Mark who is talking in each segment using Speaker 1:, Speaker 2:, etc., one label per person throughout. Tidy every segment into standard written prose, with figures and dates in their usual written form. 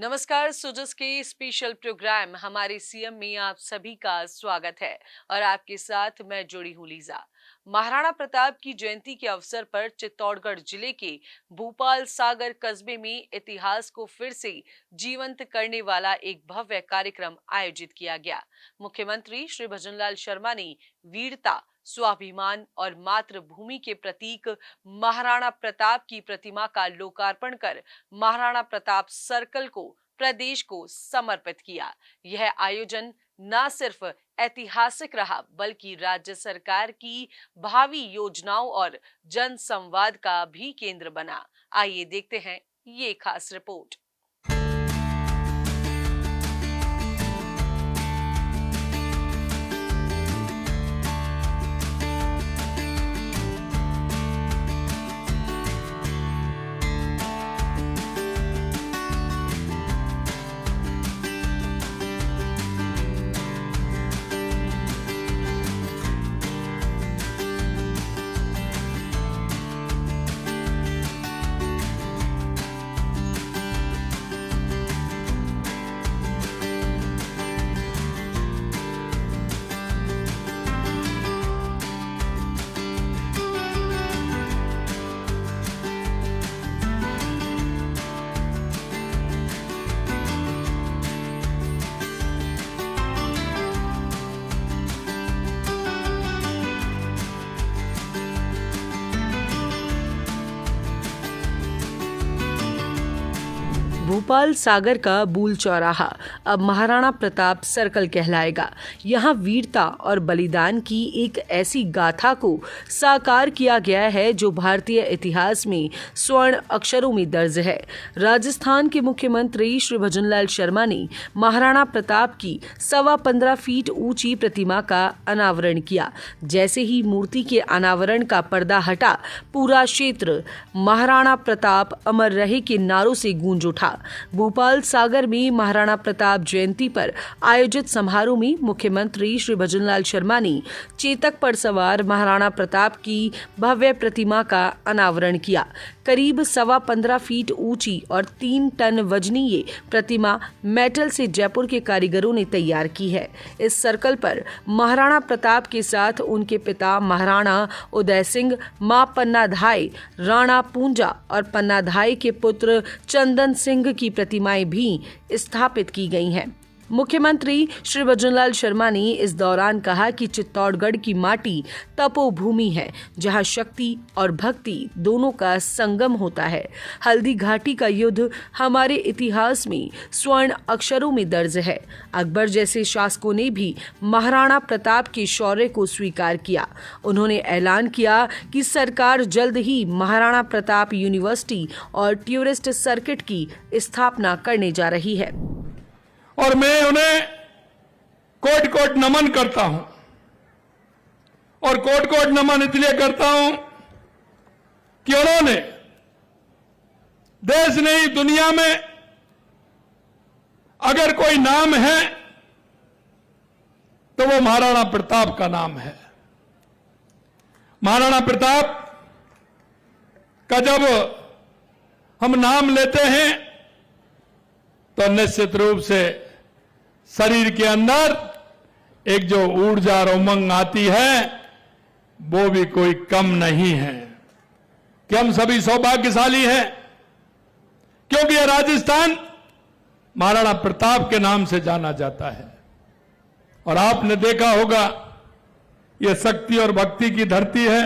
Speaker 1: नमस्कार। सुजस के special programme हमारे सीएम में आप सभी का स्वागत है और आपके साथ मैं जुड़ी हूँ लीजा। महाराणा प्रताप की जयंती के अवसर पर चित्तौड़गढ़ जिले के भूपाल सागर कस्बे में इतिहास को फिर से जीवंत करने वाला एक भव्य कार्यक्रम आयोजित किया गया। मुख्यमंत्री श्री भजनलाल शर्मा ने वीरता, स्वाभिमान और मातृभूमि के प्रतीक महाराणा प्रताप की प्रतिमा का लोकार्पण कर महाराणा प्रताप सर्कल को प्रदेश को समर्पित किया। यह आयोजन न सिर्फ ऐतिहासिक रहा बल्कि राज्य सरकार की भावी योजनाओं और जन संवाद का भी केंद्र बना। आइए देखते हैं ये खास रिपोर्ट। भोपाल सागर का बूल चौराहा अब महाराणा प्रताप सर्कल कहलाएगा। यहाँ वीरता और बलिदान की एक ऐसी गाथा को साकार किया गया है जो भारतीय इतिहास में स्वर्ण अक्षरों में दर्ज है। राजस्थान के मुख्यमंत्री श्री भजनलाल शर्मा ने महाराणा प्रताप की 15.25 फीट ऊंची प्रतिमा का अनावरण किया। जैसे ही मूर्ति के अनावरण का पर्दा हटा, पूरा क्षेत्र महाराणा प्रताप अमर रहे के नारों से गूंज उठा। भोपाल सागर में महाराणा प्रताप जयंती पर आयोजित समारोह में मुख्यमंत्री श्री भजनलाल शर्मा ने चेतक पर सवार महाराणा प्रताप की भव्य प्रतिमा का अनावरण किया। करीब 15.25 फीट ऊंची और 3 टन वजनी ये प्रतिमा मेटल से जयपुर के कारीगरों ने तैयार की है। इस सर्कल पर महाराणा प्रताप के साथ उनके पिता महाराणा उदय सिंह, मां पन्नाधाय, राणा पूंजा और पन्नाधाय के पुत्र चंदन सिंह की प्रतिमाएं भी स्थापित की गई हैं। मुख्यमंत्री श्री भजनलाल शर्मा ने इस दौरान कहा कि चित्तौड़गढ़ की माटी तपोभूमि है, जहां शक्ति और भक्ति दोनों का संगम होता है। हल्दी घाटी का युद्ध हमारे इतिहास में स्वर्ण अक्षरों में दर्ज है। अकबर जैसे शासकों ने भी महाराणा प्रताप के शौर्य को स्वीकार किया। उन्होंने ऐलान किया कि सरकार जल्द ही महाराणा प्रताप यूनिवर्सिटी और टूरिस्ट सर्किट की स्थापना करने जा रही है।
Speaker 2: और मैं उन्हें कोट कोट नमन करता हूं, और कोट कोट नमन इसलिए करता हूं कि उन्होंने देश नहीं दुनिया में अगर कोई नाम है तो वो महाराणा प्रताप का नाम है। महाराणा प्रताप का जब हम नाम लेते हैं तो निश्चित रूप से शरीर के अंदर एक जो ऊर्जा और उमंग आती है वो भी कोई कम नहीं है कि हम सभी सौभाग्यशाली हैं, क्योंकि यह राजस्थान महाराणा प्रताप के नाम से जाना जाता है। और आपने देखा होगा यह शक्ति और भक्ति की धरती है।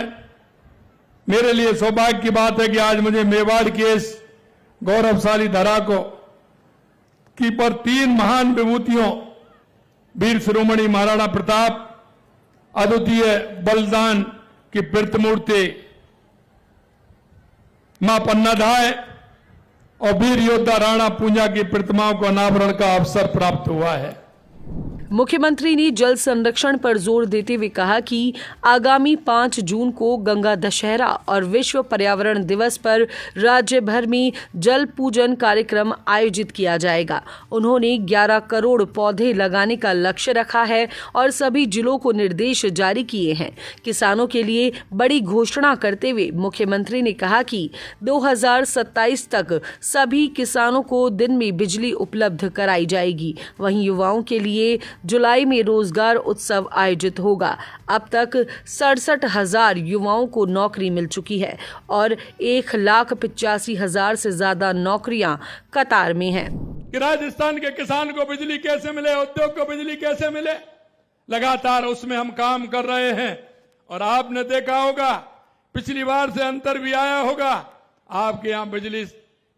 Speaker 2: मेरे लिए सौभाग्य की बात है कि आज मुझे मेवाड़ की इस गौरवशाली धरा को की पर 3 महान विभूतियों वीर शिरोमणि महाराणा प्रताप, अद्वितीय बलिदान की प्रतिमूर्ति मां पन्नाधाय और वीर योद्धा राणा पूंजा की प्रतिमाओं को अनावरण का अवसर प्राप्त हुआ है।
Speaker 1: मुख्यमंत्री ने जल संरक्षण पर जोर देते हुए कहा कि आगामी 5 जून को गंगा दशहरा और विश्व पर्यावरण दिवस पर राज्य भर में जल पूजन कार्यक्रम आयोजित किया जाएगा। उन्होंने 11 करोड़ पौधे लगाने का लक्ष्य रखा है और सभी जिलों को निर्देश जारी किए हैं। किसानों के लिए बड़ी घोषणा करते हुए मुख्यमंत्री ने कहा कि 2027 तक सभी किसानों को दिन में बिजली उपलब्ध कराई जाएगी। वहीं युवाओं के लिए जुलाई में रोजगार उत्सव आयोजित होगा। अब तक 67,000 युवाओं को नौकरी मिल चुकी है और 1,85,000 से ज्यादा नौकरियां कतार में हैं।
Speaker 2: कि राजस्थान के किसान को बिजली कैसे मिले, उद्योग को बिजली कैसे मिले, लगातार उसमें हम काम कर रहे हैं। और आपने देखा होगा, पिछली बार से अंतर भी आया होगा। आपके यहाँ बिजली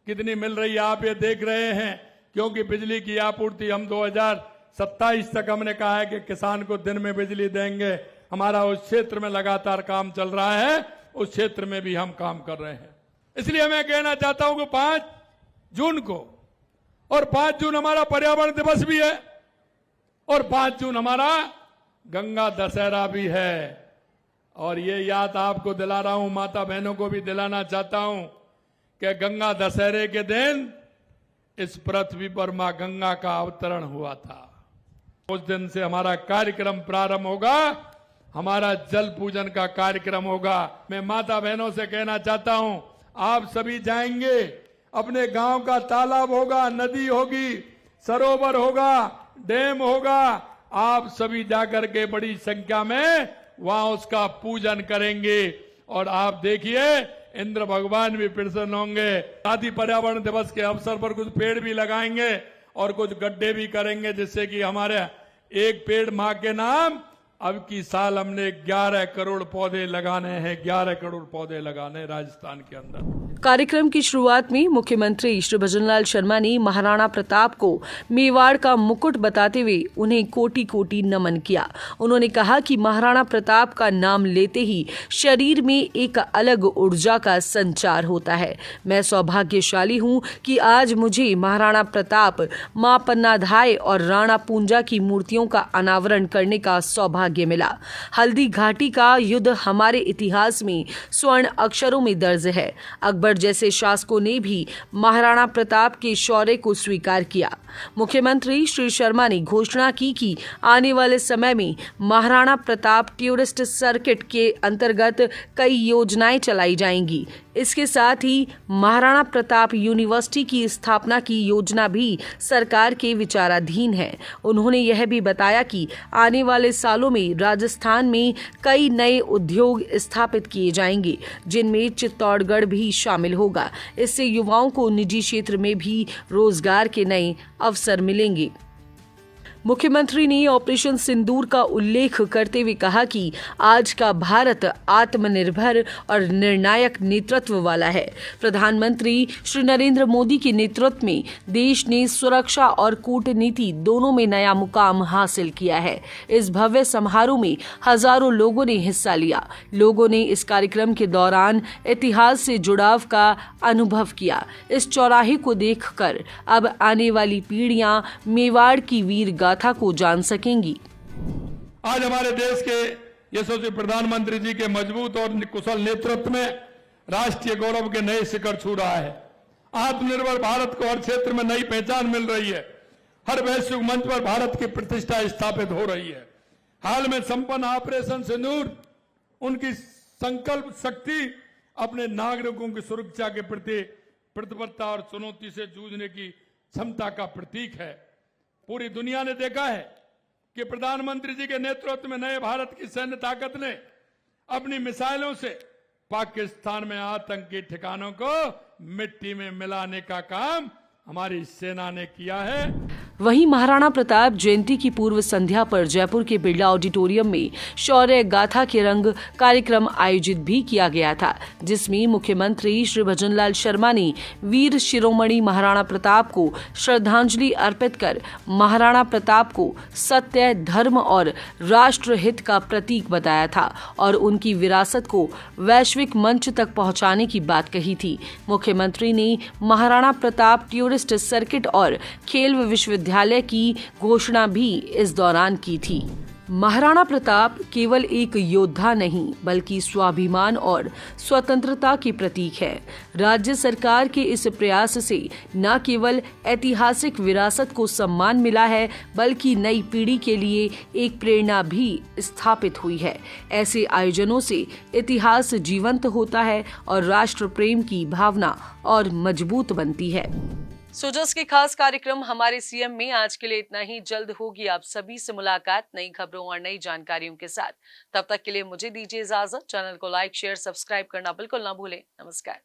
Speaker 2: कितनी मिल रही है आप ये देख रहे हैं, क्योंकि बिजली की आपूर्ति हम 2027 तक हमने कहा है कि किसान को दिन में बिजली देंगे। हमारा उस क्षेत्र में लगातार काम चल रहा है, उस क्षेत्र में भी हम काम कर रहे हैं। इसलिए मैं कहना चाहता हूं कि 5 जून को, और 5 जून हमारा पर्यावरण दिवस भी है, और 5 जून हमारा गंगा दशहरा भी है। और ये याद आपको दिला रहा हूं, माता बहनों को भी दिलाना चाहता हूं कि गंगा दशहरे के दिन इस पृथ्वी पर मां गंगा का अवतरण हुआ था। उस दिन से हमारा कार्यक्रम प्रारंभ होगा, हमारा जल पूजन का कार्यक्रम होगा। मैं माता बहनों से कहना चाहता हूं, आप सभी जाएंगे, अपने गांव का तालाब होगा, नदी होगी, सरोवर होगा, डैम होगा, आप सभी जाकर के बड़ी संख्या में वहां उसका पूजन करेंगे। और आप देखिए, इंद्र भगवान भी प्रसन्न होंगे। साथ ही पर्यावरण दिवस के अवसर पर कुछ पेड़ भी लगाएंगे और कुछ गड्ढे भी करेंगे, जिससे कि हमारे एक पेड़ मां के नाम। अब की साल हमने 11 करोड़ पौधे लगाने हैं, 11 करोड़ पौधे लगाने राजस्थान के अंदर।
Speaker 1: कार्यक्रम की शुरुआत में मुख्यमंत्री श्री भजनलाल शर्मा ने महाराणा प्रताप को मेवाड़ का मुकुट बताते हुए उन्हें कोटि कोटि नमन किया। उन्होंने कहा कि महाराणा प्रताप का नाम लेते ही शरीर में एक अलग ऊर्जा का संचार होता है। मैं सौभाग्यशाली हूं कि आज मुझे महाराणा प्रताप, मां पन्नाधाय और राणा पूंजा की मूर्तियों का अनावरण करने का सौभाग्य मिला। हल्दी घाटी का युद्ध हमारे इतिहास में स्वर्ण अक्षरों में दर्ज है। अकबर जैसे शासकों ने भी महाराणा प्रताप के शौर्य को स्वीकार किया। मुख्यमंत्री श्री शर्मा ने घोषणा की कि आने वाले समय में महाराणा प्रताप टूरिस्ट सर्किट के अंतर्गत कई योजनाएं चलाई जाएंगी। इसके साथ ही महाराणा प्रताप यूनिवर्सिटी की स्थापना की योजना भी सरकार के विचाराधीन है। उन्होंने यह भी बताया कि आने वाले सालों में राजस्थान में कई नए उद्योग स्थापित किए जाएंगे, जिनमें चित्तौड़गढ़ भी शामिल होगा। इससे युवाओं को निजी क्षेत्र में भी रोजगार के नए अवसर मिलेंगे। मुख्यमंत्री ने ऑपरेशन सिंदूर का उल्लेख करते हुए कहा कि आज का भारत आत्मनिर्भर और निर्णायक नेतृत्व वाला है। प्रधानमंत्री श्री नरेंद्र मोदी के नेतृत्व में देश ने सुरक्षा और कूटनीति दोनों में नया मुकाम हासिल किया है। इस भव्य समारोह में हजारों लोगों ने हिस्सा लिया। लोगों ने इस कार्यक्रम के दौरान इतिहास से जुड़ाव का अनुभव किया। इस चौराहे को देखकर अब आने वाली पीढ़ियां मेवाड़ की वीर गाथा को जान सकेंगी।
Speaker 2: आज हमारे देश के यशस्वी प्रधानमंत्री जी के मजबूत और कुशल नेतृत्व में राष्ट्रीय गौरव के नए शिखर छू रहा है। आत्मनिर्भर भारत को हर क्षेत्र में नई पहचान मिल रही है। हर वैश्विक मंच पर भारत की प्रतिष्ठा स्थापित हो रही है। हाल में संपन्न ऑपरेशन सिंदूर उनकी संकल्प शक्ति, अपने नागरिकों की सुरक्षा के प्रति प्रतिबद्धता और चुनौती से जूझने की क्षमता का प्रतीक है। पूरी दुनिया ने देखा है कि प्रधानमंत्री जी के नेतृत्व में नए भारत की सैन्य ताकत ने अपनी मिसाइलों से पाकिस्तान में आतंकी ठिकानों को मिट्टी में मिलाने का काम हमारी सेना ने किया है।
Speaker 1: वहीं महाराणा प्रताप जयंती की पूर्व संध्या पर जयपुर के बिरला ऑडिटोरियम में शौर्य गाथा के रंग कार्यक्रम आयोजित भी किया गया था, जिसमें मुख्यमंत्री श्री भजनलाल शर्मा ने वीर शिरोमणि महाराणा प्रताप को श्रद्धांजलि अर्पित कर महाराणा प्रताप को सत्य, धर्म और राष्ट्रहित का प्रतीक बताया था और उनकी विरासत को वैश्विक मंच तक पहुंचाने की बात कही थी। मुख्यमंत्री ने महाराणा प्रताप टूरिस्ट सर्किट और खेल विश्वविद्यालय विश्वविद्यालय की घोषणा भी इस दौरान की थी। महाराणा प्रताप केवल एक योद्धा नहीं बल्कि स्वाभिमान और स्वतंत्रता के प्रतीक है। राज्य सरकार के इस प्रयास से न केवल ऐतिहासिक विरासत को सम्मान मिला है बल्कि नई पीढ़ी के लिए एक प्रेरणा भी स्थापित हुई है। ऐसे आयोजनों से इतिहास जीवंत होता है और राष्ट्र प्रेम की भावना और मजबूत बनती है। सोजस के खास कार्यक्रम हमारे सीएम में आज के लिए इतना ही। जल्द होगी आप सभी से मुलाकात नई खबरों और नई जानकारियों के साथ। तब तक के लिए मुझे दीजिए इजाजत। चैनल को लाइक, शेयर, सब्सक्राइब करना बिल्कुल ना भूलें। नमस्कार।